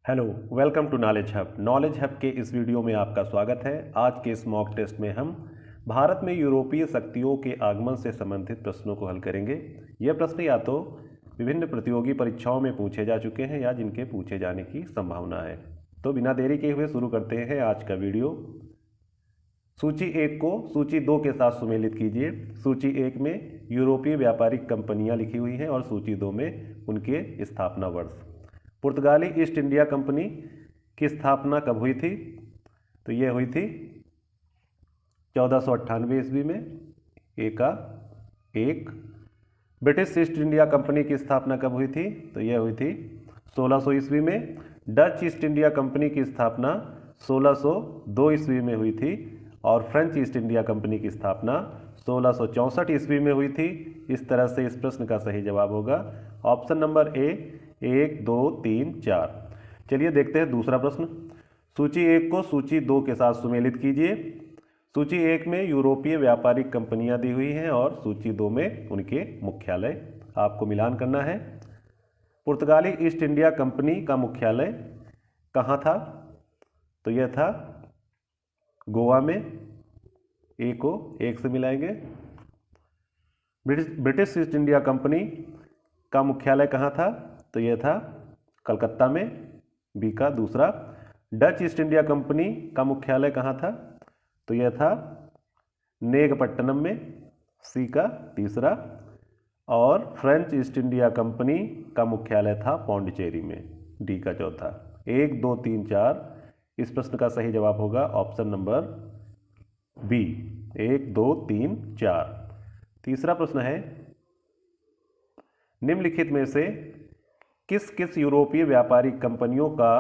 Hello, welcome to Knowledge Hub. Knowledge Hub के इस video में आपका स्वागत है। आज के इस मॉक टेस्ट में हम भारत में यूरोपीय शक्तियों के आगमन से संबंधित प्रश्नों को हल करेंगे। यह प्रश्न या तो विभिन्न प्रतियोगी परीक्षाओं में पूछे जा चुके हैं या जिनके पूछे जाने की संभावना है। तो बिना देरी किए हुए शुरू करते हैं आज का वीडियो। सूची 1 को सूची 2 के साथ सुमेलित कीजिए। सूची 1 में यूरोपीय व्यापारिक कंपनियां लिखी हुई हैं और सूची 2 में उनके स्थापना वर्ष। पुर्तगाली ईस्ट इंडिया कंपनी की स्थापना कब हुई थी? तो यह हुई थी 1498 ईस्वी में। एक ब्रिटिश ईस्ट इंडिया कंपनी की स्थापना कब हुई थी? तो यह हुई थी 1600 ईस्वी में। डच ईस्ट इंडिया कंपनी की स्थापना 1602 ईस्वी में हुई थी और फ्रेंच ईस्ट इंडिया कंपनी की स्थापना 1664 ईस्वी में हुई थी। इस तरह से इस प्रश्न का सही जवाब होगा ऑप्शन नंबर ए, 1, 2, 3, 4। चलिए देखते हैं दूसरा प्रश्न। सूची 1 को सूची 2 के साथ सुमेलित कीजिए। सूची 1 में यूरोपीय व्यापारिक कंपनियां दी हुई हैं और सूची 2 में उनके मुख्यालय। आपको मिलान करना है। पुर्तगाली ईस्ट इंडिया कंपनी का मुख्यालय कहाँ था? तो यह था गोवा में। ए को 1 से मिलाएंगे। ब्रिटिश ईस्ट इंडिया कंपनी का मुख्यालय कहाँ था? तो यह था कलकत्ता में। बी का दूसरा। डच ईस्ट इंडिया कंपनी का मुख्यालय कहाँ था? तो यह था नेगपट्टनम में। सी का तीसरा। और फ्रेंच ईस्ट इंडिया कंपनी का मुख्यालय था पौंडीचेरी में। डी का चौथा। 1, 2, 3, 4। इस प्रश्न का सही जवाब होगा ऑप्शन नंबर बी, 1, 2, 3, 4। तीसरा प्रश्न है, निम्नलिखित में से किस किस यूरोपीय व्यापारिक कंपनियों का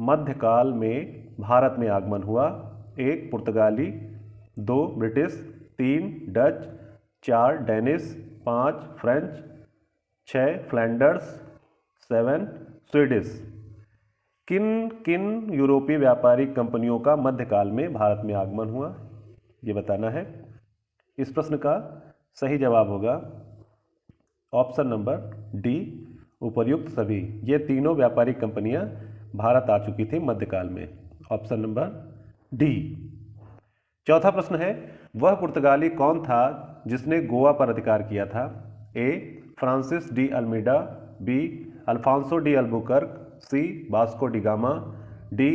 मध्यकाल में भारत में आगमन हुआ? 1 पुर्तगाली, 2 British, 3 Dutch, 4 Danish, 5 French, 6 Flanders, 7 Swedish. किन किन यूरोपीय व्यापारिक कंपनियों का मध्यकाल में भारत में आगमन हुआ, ये बताना है। इस प्रश्न का सही जवाब होगा ऑप्शन नंबर डी, उपर्युक्त सभी। ये तीनों व्यापारिक कंपनियां भारत आ चुकी थी मध्यकाल में। Option number D. चौथा प्रश्न है, वह पुर्तगाली कौन था जिसने गोवा पर अधिकार किया था? A Francis de Almeida, B Alfonso de Albuquerque, C Vasco da Gama, D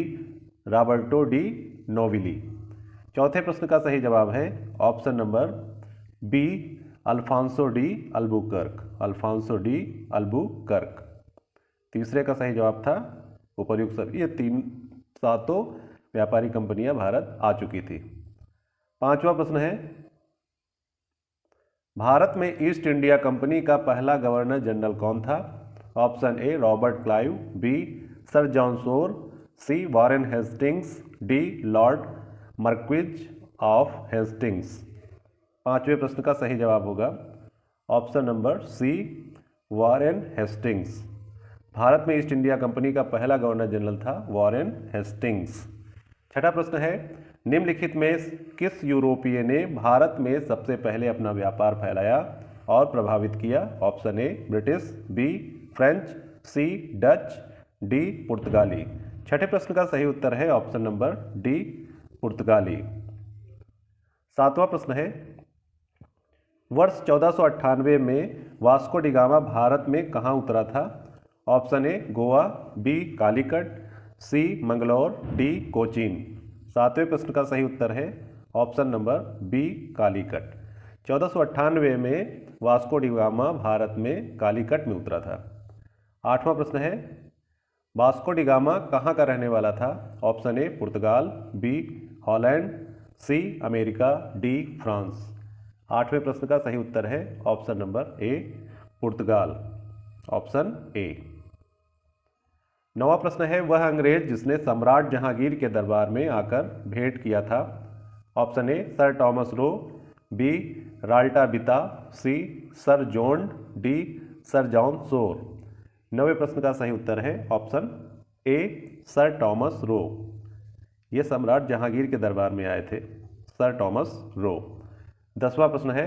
Roberto de Nobili. चौथे प्रश्न का सही जवाब है option number B, Alfonso de Albuquerque. Alfonso de Albuquerque. तीसरे का सही जवाब था उपर्युक्त सभी। ये सातों व्यापारी कंपनियां भारत आ चुकी थी। पांचवा प्रश्न है, भारत में ईस्ट इंडिया कंपनी का पहला गवर्नर जनरल कौन था? Option A Robert Clive, B sir John Shore, C Warren Hastings, D Lord Marquess of Hastings. पांचवें प्रश्न का सही जवाब होगा option number C, Warren Hastings. Bharat में ईस्ट इंडिया कंपनी का पहला गवर्नर जनरल था वॉरेन हेस्टिंग्स। छठा प्रश्न है, निम्नलिखित में किस यूरोपीय ने भारत में सबसे पहले अपना व्यापार फैलाया और प्रभावित किया? Option A British, B French, C Dutch, D पुर्तगाली। छठे प्रश्न का सही उत्तर है ऑप्शन नंबर डी, पुर्तगाली। सातवां प्रश्न है, वर्ष 1498 में वास्को डी गामा भारत में कहाँ उतरा था? Option A Goa, B Calicut, C Mangalore, D Cochin. सातवें प्रश्न का सही उत्तर है ऑप्शन नंबर बी, कालीकट। 1498 में वास्को डी गामा भारत में कालीकट में उतरा था। आठवां प्रश्न है, वास्को डी गामा कहाँ का रहने वाला था? ऑप्शन ए पुर्तगाल, B Holland, C America, D France. आठवें प्रश्न का सही उत्तर है ऑप्शन नंबर ए, पुर्तगाल। Option A. नवा प्रश्न है, वह अंग्रेज जिसने सम्राट जहांगीर के दरबार में आकर भेंट किया था? Option A sir Thomas Roe, B राल्टा बिता, C sir John, D sir John Shore. नवे प्रश्न का सही उत्तर है option A, sir Thomas Roe. ये सम्राट जहांगीर के दरबार में आए थे, सर टॉमस रो। 10वां प्रश्न है,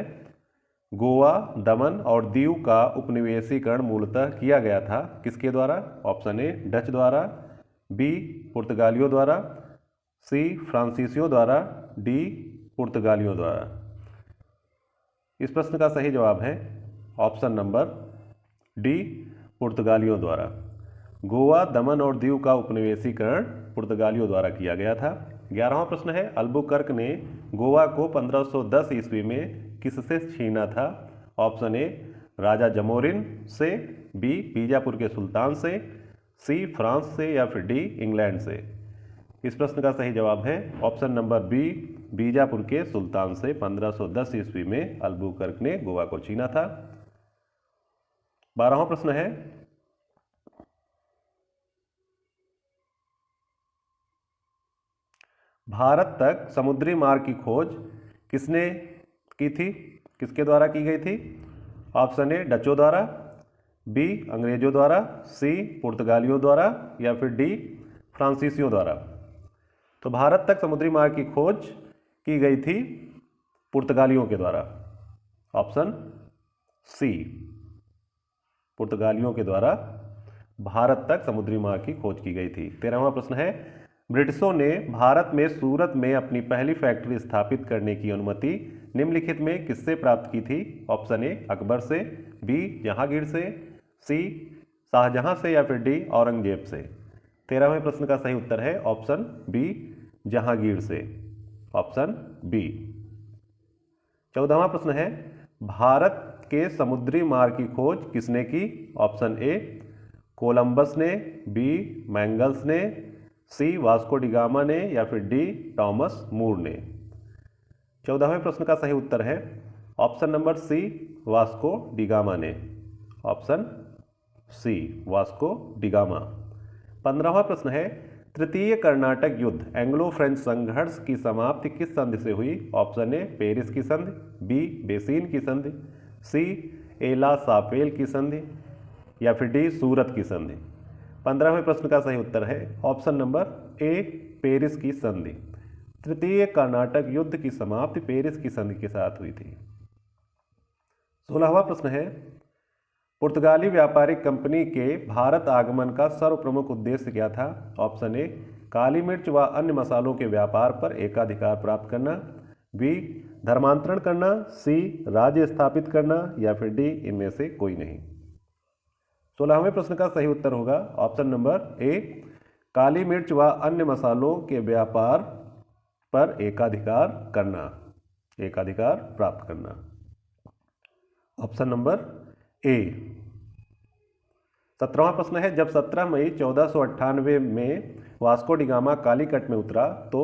गोवा, दमन और दीव का उपनिवेशीकरण मूलतः किया गया था किसके द्वारा? ऑप्शन ए डच द्वारा, बी पुर्तगालियों द्वारा, सी फ्रांसीसियों द्वारा, डी पुर्तगालियों द्वारा। इस प्रश्न का सही जवाब है ऑप्शन नंबर डी पुर्तगालियों द्वारा। गोवा, दमन और दीव का उपनिवेशीकरण पुर्तगालियों द्वारा किया गया था। 11वां प्रश्न है, अल्बुकर्क ने गोवा को 1510 ईस्वी में किससे छीना था? ऑप्शन ए राजा जमोरिन से, बी बीजापुर के सुल्तान से, सी फ्रांस से या फिर डी इंग्लैंड से। इस प्रश्न का सही जवाब है ऑप्शन नंबर बी बीजापुर के सुल्तान से 1510 ईस्वी में अल्बुकर्क ने गोवा को छीना था। 12वां प्रश्न है, भारत तक समुद्री मार्ग की खोज किसने की थी? किसके द्वारा की गई थी? ऑप्शन ए डचों द्वारा, बी अंग्रेजों द्वारा, सी पुर्तगालियों द्वारा या फिर डी फ्रांसीसियों द्वारा। तो भारत तक समुद्री मार्ग की खोज की गई थी पुर्तगालियों के द्वारा। ऑप्शन सी पुर्तगालियों के द्वारा भारत तक समुद्री मार्ग की खोज की गई थी। 13वां प्रश्न है, ब्रिटिशों ने भारत में सूरत में अपनी पहली फैक्ट्री स्थापित करने की अनुमति निम्नलिखित में किससे प्राप्त की थी? ऑप्शन ए अकबर से, बी जहांगीर से, सी शाहजहां से या फिर डी औरंगजेब से। 13वें प्रश्न का सही उत्तर है ऑप्शन बी जहांगीर से। Option B. 14वां प्रश्न है, भारत के समुद्री मार्ग की खोज किसने की? ऑप्शन ए कोलंबस ने, बी मैंगल्स ने, सी वास्को डिगामा ने या फिर डी टॉमस मूर ने। 14वें प्रश्न का सही उत्तर है option number C Vasco da Gama ने। Option C Vasco da Gama. 15वां प्रश्न है, तृतीय कर्नाटक युद्ध एंग्लो फ्रेंच संघर्ष की समाप्ति किस संधि से हुई? ऑप्शन ए पेरिस की संधि, बी बेसिन की संधि, सी एला सापेल की संधि या फिर डी सूरत की संधि। 15वें प्रश्न का सही उत्तर है ऑप्शन नंबर ए पेरिस की संधि। तृतीय कर्नाटक युद्ध की समाप्ति पेरिस की संधि के साथ हुई थी। 16वां प्रश्न है, पुर्तगाली व्यापारिक कंपनी के भारत आगमन का सर्वप्रमुख उद्देश्य क्या था? ऑप्शन ए काली मिर्च व अन्य मसालों के व्यापार पर एकाधिकार प्राप्त करना, बी धर्मांतरण करना, सी राज्य स्थापित करना या फिर डी इनमें से कोई नहीं। 16वें प्रश्न का सही उत्तर होगा ऑप्शन नंबर ए काली मिर्च व अन्य मसालों के व्यापार पर एकाधिकार करना, एकाधिकार प्राप्त करना। ऑप्शन नंबर ए। 17वां प्रश्न है, जब 17 मई 1498 में वास्को डिगामा कालीकट में उतरा तो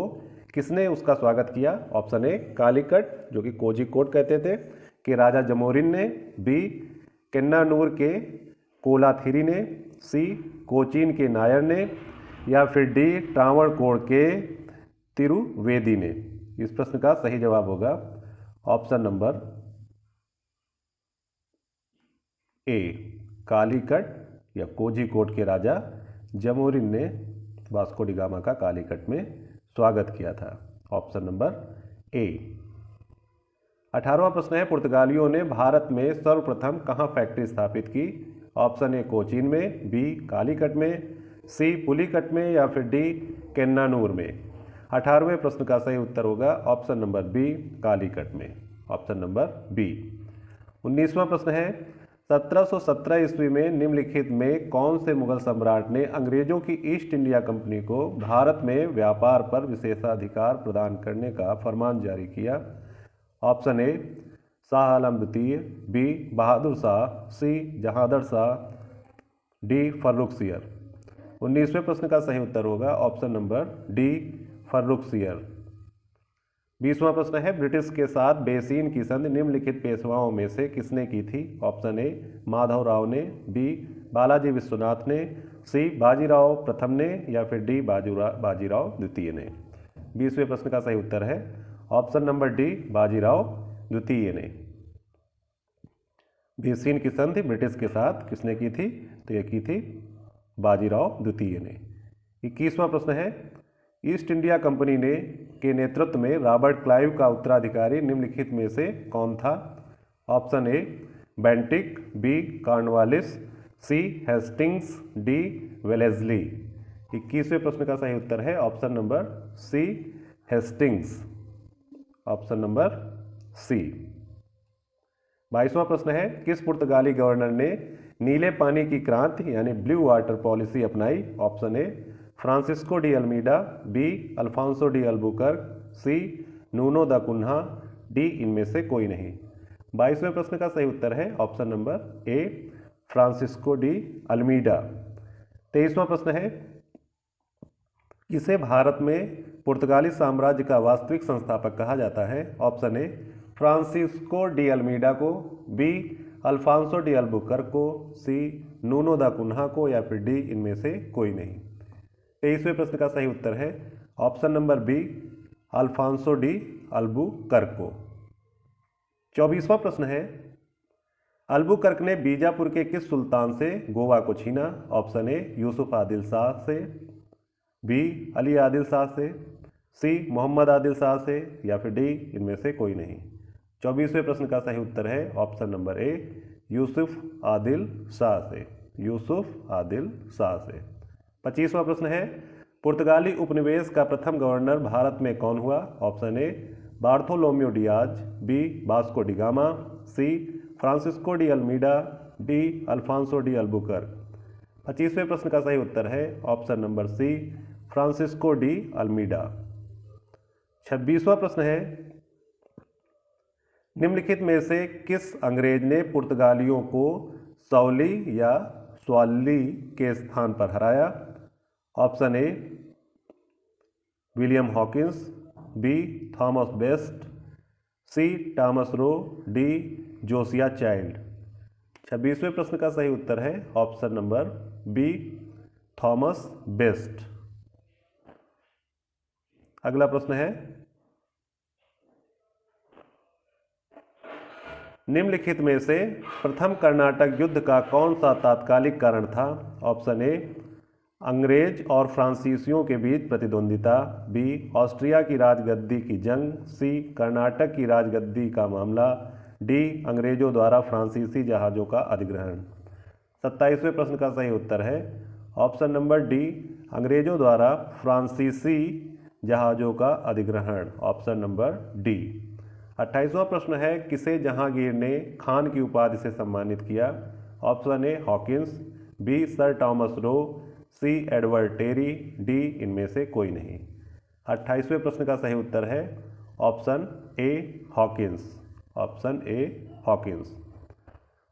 किसने उसका स्वागत किया? ऑप्शन ए कालीकट जो कि कोझिकोड कहते थे कि राजा जमोरिन ने, बी केन्नानूर के कोलाथिरी ने, सी कोचीन के नायर ने या फिर डी ट्रावणकोर के तिरुवेदी ने। इस प्रश्न का सही जवाब होगा ऑप्शन नंबर ए कालीकट या कोझिकोड के राजा जमोरिन ने वास्को डिगामा का कालीकट में स्वागत किया था। ऑप्शन नंबर ए। 18वां प्रश्न है, पुर्तगालियों ने भारत में सर्वप्रथम कहां फैक्ट्री स्थापित की? ऑप्शन ए कोचीन में, बी कालीकट में, सी पुलीकट में या फिर डी केन्नानूर में। 18वें प्रश्न का सही उत्तर होगा ऑप्शन नंबर बी कालीकट में। Option number B. 19वां प्रश्न है, 1717 ईस्वी में निम्नलिखित में कौन से मुगल सम्राट ने अंग्रेजों की ईस्ट इंडिया कंपनी को भारत में व्यापार पर विशेषाधिकार प्रदान करने का फरमान जारी किया? ऑप्शन ए शाह आलम द्वितीय, बी बहादुर शाह, सी जहांगीर शाह, डी फर्रुखसियर। 19वें प्रश्न का सही उत्तर होगा ऑप्शन नंबर डी फर्रुखसियर। 20वां प्रश्न है, ब्रिटिश के साथ बेसिन की संधि निम्नलिखित पेशवाओं में से किसने की थी? ऑप्शन ए माधवराव ने, बी बालाजी विश्वनाथ ने, सी बाजीराव प्रथम ने या फिर डी बाजीराव द्वितीय ने। 20वें प्रश्न का सही उत्तर है ऑप्शन नंबर डी बाजीराव द्वितीय ने। बेसिन की संधि ब्रिटिश के साथ किसने की थी? तो यह की थी बाजीराव द्वितीय ने। 21वां प्रश्न है, ईस्ट इंडिया कंपनी ने के नेतृत्व में रॉबर्ट क्लाइव का उत्तराधिकारी निम्नलिखित में से कौन था? Option A Bentinck, B Cornwallis, C Hastings, D Wellesley. 21वें प्रश्न का सही उत्तर है option number C Hastings, option number C. 22वां प्रश्न है किस पुर्तगाली गवर्नर ने नीले पानी की क्रांति यानी ब्लू वाटर पॉलिसी अपनाई? Option A Francisco de Almeida, B Alfonso de Albuquerque, C Nuno da Cunha, D इनमें से कोई नहीं। 22वें प्रश्न का सही उत्तर है option number A Francisco de Almeida. 23वां प्रश्न है किसे भारत में पुर्तगाली साम्राज्य का वास्तविक संस्थापक कहा जाता है? Option A Francisco de Almeida को, बी अल्फांसो डी अल्बुकर्क को, सी नूनो दा कुन्हा को, या फिर डी इनमें से कोई नहीं। 23वें प्रश्न का सही उत्तर है option number B Alfonso de Albuquerque को। 24वां प्रश्न है अल्बुकर्क ने बीजापुर के किस सुल्तान से गोवा को छीना? ऑप्शन ए यूसुफ आदिल शाह से, बी अली आदिल शाह से, सी मोहम्मद आदिल शाह से, या फिर डी इनमें से कोई नहीं। 24वें प्रश्न का सही उत्तर है ऑप्शन नंबर ए यूसुफ आदिल शाह से, यूसुफ आदिल शाह से। 25वां प्रश्न है पुर्तगाली उपनिवेश का प्रथम गवर्नर भारत में कौन हुआ? Option A Bartholomew Dias, B Vasco da Gama, C Francisco de Almeida, D Alfonso de Albuquerque. 25वें प्रश्न का सही उत्तर है option number C Francisco de Almeida. 26वां प्रश्न है निम्नलिखित में से किस अंग्रेज ने पुर्तगालियों को सौली या स्वाली के स्थान पर हराया? Option A William Hawkins, B Thomas Best, C Thomas Roe, D Josiah Child. 26वें प्रश्न का सही उत्तर है option number B Thomas Best. अगला प्रश्न है निम्नलिखित में से प्रथम कर्नाटक युद्ध का कौन सा तात्कालिक कारण था? ऑप्शन ए अंग्रेज और फ्रांसीसियों के बीच प्रतिद्वंदिता, बी ऑस्ट्रिया की राजगद्दी की जंग, सी कर्नाटक की राजगद्दी का मामला, डी अंग्रेजों द्वारा फ्रांसीसी जहाज़ों का अधिग्रहण। 27वें प्रश्न का सही उत्तर है ऑप्शन नंबर डी अंग्रेजों द्वारा फ्रांसीसी जहाज़ों का अधिग्रहण, ऑप्शन नंबर डी। 28वां प्रश्न है किसे जहांगीर ने खान की उपाधि से सम्मानित किया? Option A Hawkins, B sir Thomas Roe, C Edward Terry, D इनमें से कोई नहीं। 28वें प्रश्न का सही उत्तर है option A Hawkins, option A Hawkins.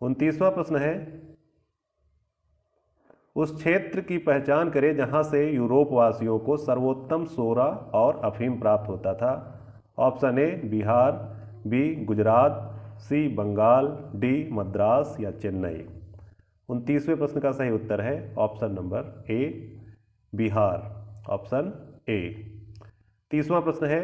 29वां प्रश्न है उस क्षेत्र की पहचान करें जहां से यूरोप वासियों को सर्वोत्तम सोरा और अफीम प्राप्त होता था। Option A Bihar, B Gujarat, C Bengal, D Madras, या चेन्नई। 29वें प्रश्न का सही उत्तर है option number A Bihar, option A. 30वां प्रश्न है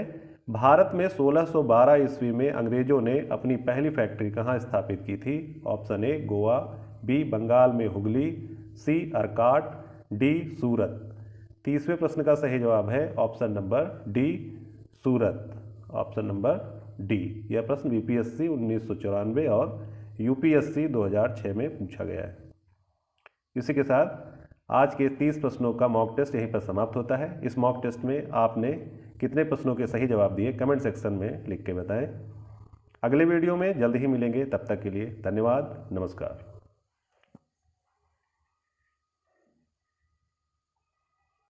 भारत में 1612 ईस्वी में अंग्रेजों ने अपनी पहली फैक्ट्री कहाँ स्थापित की थी? Option A Goa, B Bengal में हुगली, सी अर्काट, डी सूरत। 30वें प्रश्न का सही जवाब है option number D Surat, option number D. यह प्रश्न बीपीएससी 1994 और यूपीएससी 2006 में पूछा गया है। इसी के साथ आज के 30 प्रश्नों का मॉक टेस्ट यहीं पर समाप्त होता है। इस मॉक टेस्ट में आपने कितने प्रश्नों के सही जवाब दिए कमेंट सेक्शन में लिख के बताएं। अगले वीडियो में जल्द ही मिलेंगे, तब तक के लिए धन्यवाद, नमस्कार।